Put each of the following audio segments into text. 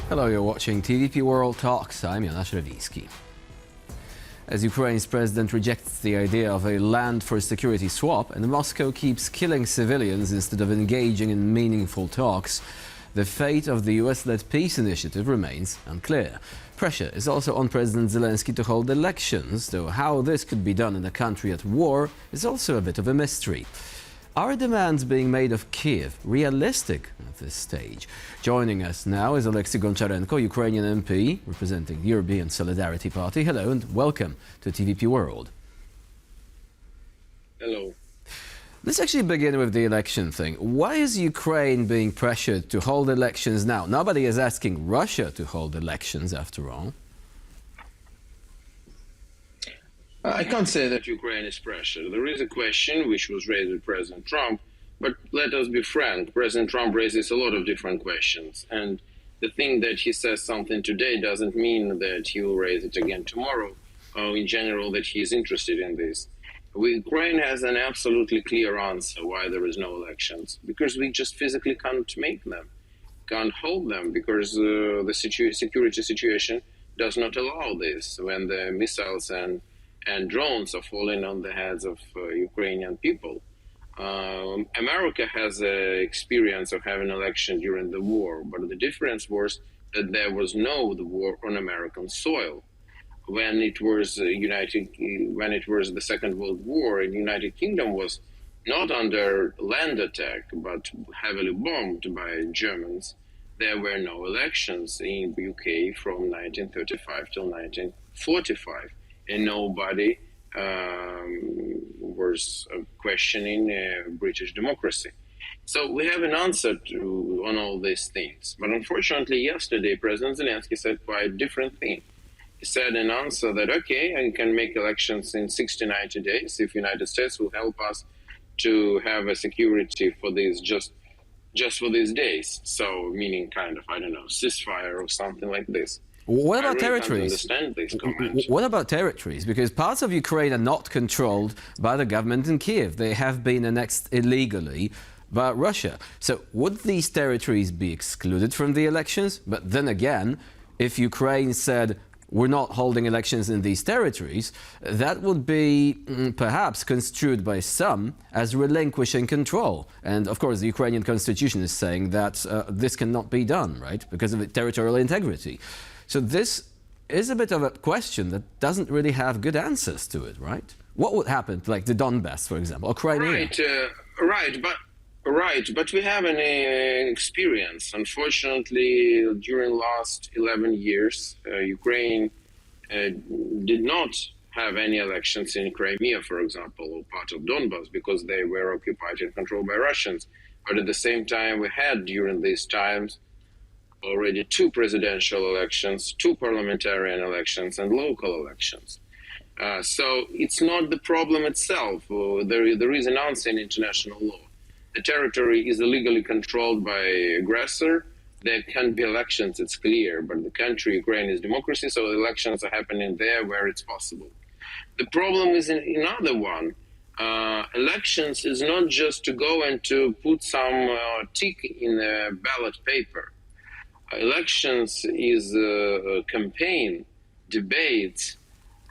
Hello, you're watching TVP World Talks. I'm Jonasz Rewiński. As Ukraine's president rejects the idea of a land for security swap and Moscow keeps killing civilians instead of engaging in meaningful talks, the fate of the US-led peace initiative remains unclear. Pressure is also on President Zelensky to hold elections, though how this could be done in a country at war is also a bit of a mystery. Are demands being made of Kyiv realistic at this stage? Joining us now is Oleksiy Goncharenko, Ukrainian MP representing the European Solidarity Party. Hello and welcome to TVP World. Hello. Let's actually begin with the election thing. Why is Ukraine being pressured to hold elections now? Nobody is asking Russia to hold elections, after all. I can't say that Ukraine is pressured. There is a question which was raised with President Trump, but let us be frank, President Trump raises a lot of different questions. And the thing that he says something today doesn't mean that he will raise it again tomorrow, or in general that he is interested in this. Ukraine has an absolutely clear answer why there is no elections, because we just physically can't make them, can't hold them, because the security situation does not allow this when the missiles and drones are falling on the heads of Ukrainian people. America has experience of having an election during the war, but the difference was that there was no war on American soil. When it was the Second World War, and the United Kingdom was not under land attack, but heavily bombed by Germans, there were no elections in the UK from 1935 till 1945. And nobody was questioning British democracy. So we have an answer on all these things. But unfortunately, yesterday, President Zelensky said quite a different thing. He said an answer that, okay, I can make elections in 60, 90 days if United States will help us to have a security for these, just for these days. So meaning kind of, I don't know, ceasefire or something like this. What about territories? What about territories? Because parts of Ukraine are not controlled by the government in Kyiv. They have been annexed illegally by Russia. So would these territories be excluded from the elections? But then again, if Ukraine said, we're not holding elections in these territories, that would be perhaps construed by some as relinquishing control. And of course, the Ukrainian constitution is saying that this cannot be done, right? Because of territorial integrity. So this is a bit of a question that doesn't really have good answers to it, right? What would happen to, like, the Donbass, for example, or Crimea? Right, but we have an experience. Unfortunately, during last 11 years, Ukraine did not have any elections in Crimea, for example, or part of Donbass, because they were occupied and controlled by Russians. But at the same time, we had during these times already 2 presidential elections, 2 parliamentarian elections, and local elections. So it's not the problem itself. There is an answer in international law. The territory is illegally controlled by aggressor. There can be elections, it's clear, but the country, Ukraine, is democracy, so elections are happening there where it's possible. The problem is another one. Elections is not just to go and to put some tick in a ballot paper. Elections is a campaign, debates,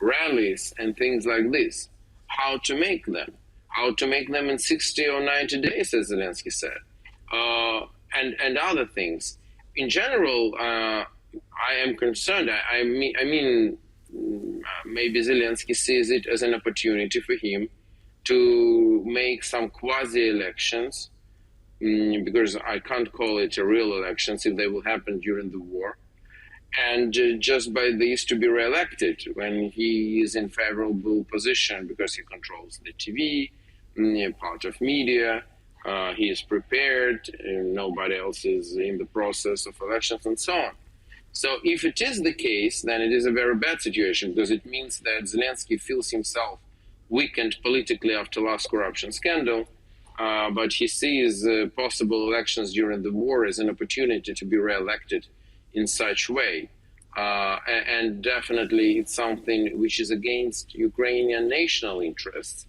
rallies, and things like this. How to make them? How to make them in 60 or 90 days, as Zelensky said, and other things. In general, I am concerned. I mean, maybe Zelensky sees it as an opportunity for him to make some quasi-elections, because I can't call it a real elections if they will happen during the war, and just by this to be re-elected when he is in favorable position because he controls the TV, part of media, he is prepared, nobody else is in the process of elections and so on. So if it is the case, then it is a very bad situation, because it means that Zelensky feels himself weakened politically after last corruption scandal, but he sees possible elections during the war as an opportunity to be re-elected in such way. And definitely it's something which is against Ukrainian national interests.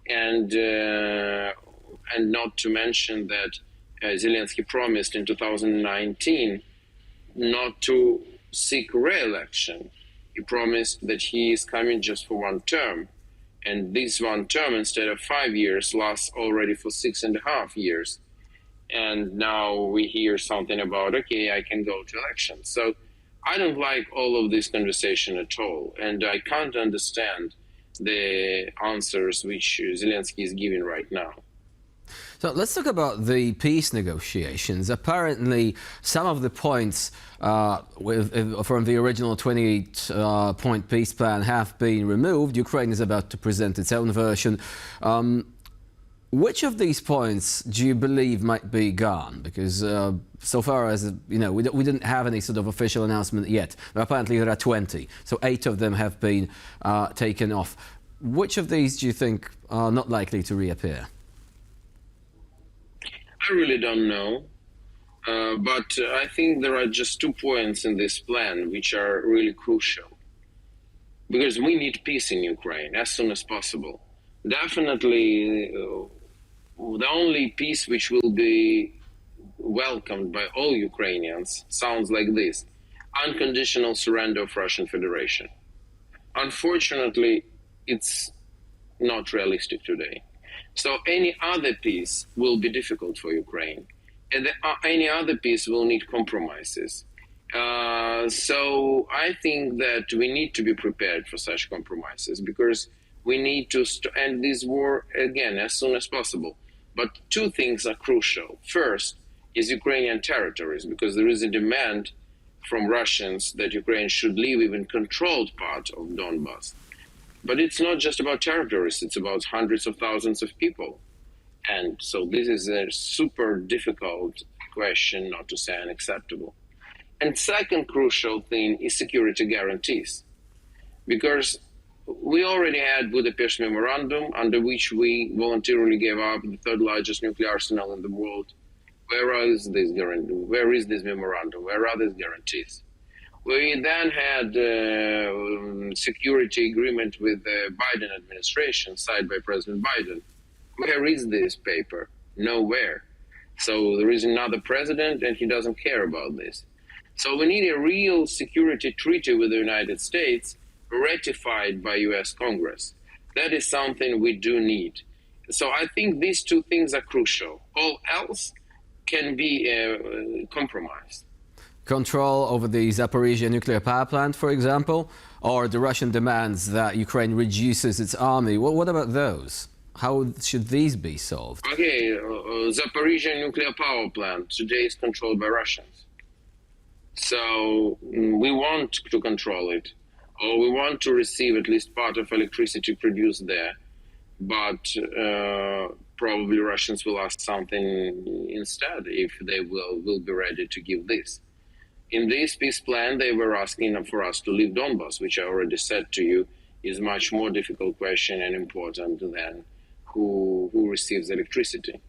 And not to mention that Zelensky promised in 2019 not to seek re-election. He promised that he is coming just for one term. And this one term, instead of 5 years, lasts already for 6.5 years. And now we hear something about, okay, I can go to elections. So I don't like all of this conversation at all. And I can't understand the answers which Zelensky is giving right now. So let's talk about the peace negotiations. Apparently, some of the points from the original 28-point peace plan have been removed. Ukraine is about to present its own version. Which of these points do you believe might be gone? Because so far as, you know, we didn't have any sort of official announcement yet. But apparently there are 20. So 8 of them have been taken off. Which of these do you think are not likely to reappear? I really don't know. But I think there are just 2 points in this plan which are really crucial. Because we need peace in Ukraine as soon as possible. Definitely, the only peace which will be welcomed by all Ukrainians sounds like this: unconditional surrender of Russian Federation. Unfortunately, it's not realistic today. So any other peace will be difficult for Ukraine, and any other peace will need compromises. So I think that we need to be prepared for such compromises, because we need to end this war again as soon as possible. But 2 things are crucial. First is Ukrainian territories, because there is a demand from Russians that Ukraine should leave even controlled part of Donbas. But it's not just about territories, it's about hundreds of thousands of people. And so this is a super difficult question, not to say unacceptable. And second crucial thing is security guarantees. Because we already had Budapest Memorandum, under which we voluntarily gave up the 3rd largest nuclear arsenal in the world. Where is this guarantee? Where is this memorandum? Where are these guarantees? We then had security agreement with the Biden administration, signed by President Biden. Where is this paper? Nowhere. So there is another president, and he doesn't care about this. So we need a real security treaty with the United States, ratified by US Congress. That is something we do need. So I think these 2 things are crucial. All else can be compromised. Control over the Zaporizhia nuclear power plant, for example, or the Russian demands that Ukraine reduces its army. Well, what about those? How should these be solved? Okay, Zaporizhia nuclear power plant today is controlled by Russians. So we want to control it, or we want to receive at least part of electricity produced there. But probably Russians will ask something instead, if they will be ready to give this. In this peace plan, they were asking for us to leave Donbas, which I already said to you is much more difficult question and important than who receives electricity.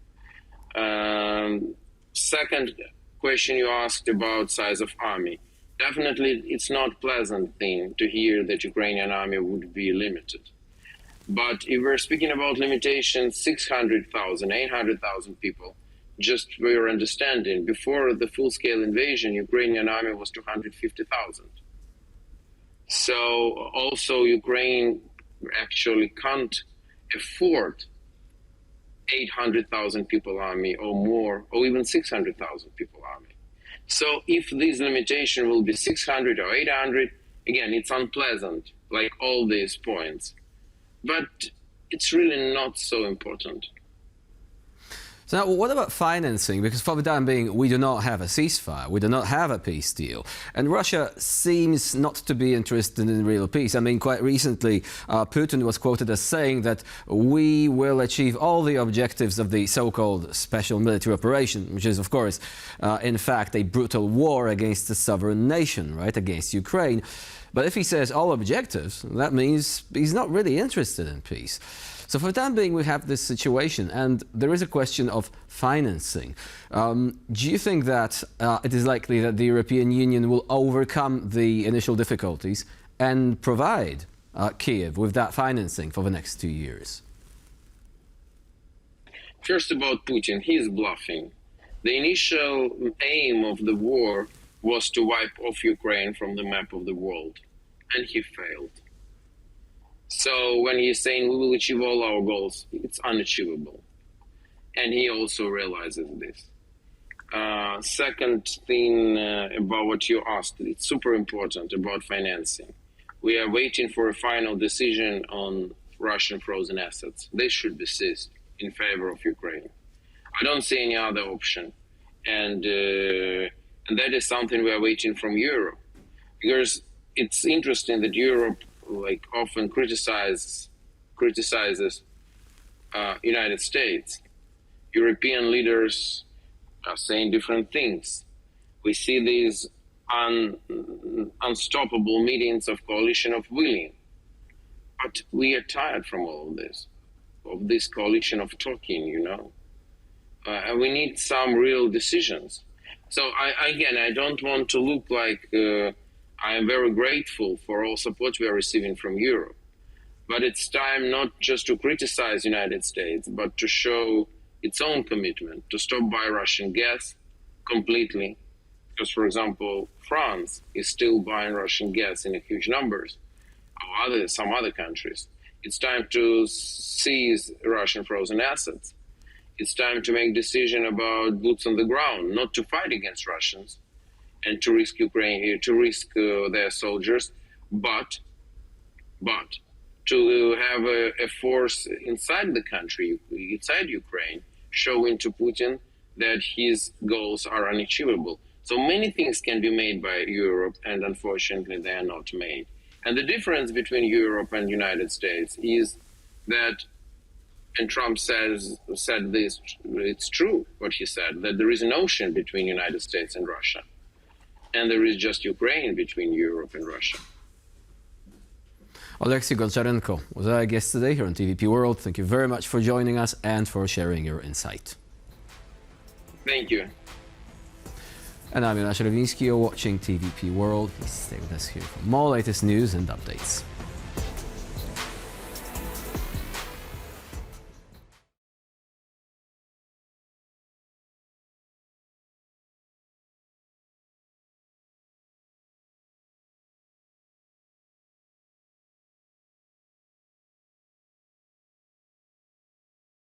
Second question you asked about size of army. Definitely, it's not a pleasant thing to hear that Ukrainian army would be limited. But if we're speaking about limitations, 600,000, 800,000 people, just for your understanding, before the full-scale invasion, Ukrainian army was 250,000. So also Ukraine actually can't afford 800,000 people army or more, or even 600,000 people army. So if this limitation will be 600 or 800, again, it's unpleasant, like all these points. But it's really not so important. So now, what about financing? Because for the time being, we do not have a ceasefire, we do not have a peace deal. And Russia seems not to be interested in real peace. I mean, quite recently, Putin was quoted as saying that we will achieve all the objectives of the so-called special military operation, which is, of course, in fact, a brutal war against a sovereign nation, right, against Ukraine. But if he says all objectives, that means he's not really interested in peace. So for the time being, we have this situation, and there is a question of financing. Do you think that it is likely that the European Union will overcome the initial difficulties and provide Kyiv with that financing for the next 2 years? First, about Putin, he is bluffing. The initial aim of the war was to wipe off Ukraine from the map of the world, and he failed. So when he's saying we will achieve all our goals, it's unachievable. And he also realizes this. Second thing about what you asked, it's super important about financing. We are waiting for a final decision on Russian frozen assets. They should be seized in favor of Ukraine. I don't see any other option. And that is something we are waiting from Europe. Because it's interesting that Europe often criticizes United States. European leaders are saying different things. We see these unstoppable meetings of coalition of willing. But we are tired from all of this coalition of talking, and we need some real decisions. So I don't want to look like I am very grateful for all support we are receiving from Europe. But it's time not just to criticize the United States, but to show its own commitment to stop buying Russian gas completely. Because, for example, France is still buying Russian gas in huge numbers, or some other countries. It's time to seize Russian frozen assets. It's time to make decision about boots on the ground, not to fight against Russians and to risk their soldiers, but to have a force inside the country, inside Ukraine, showing to Putin that his goals are unachievable. So many things can be made by Europe, and unfortunately they are not made. And the difference between Europe and United States is that, and Trump said this, it's true what he said, that there is an ocean between United States and Russia. And there is just Ukraine between Europe and Russia. Oleksiy Goncharenko was our guest today here on TVP World. Thank you very much for joining us and for sharing your insight. Thank you. And I'm Goncharenko. You're watching TVP World. Please stay with us here for more latest news and updates.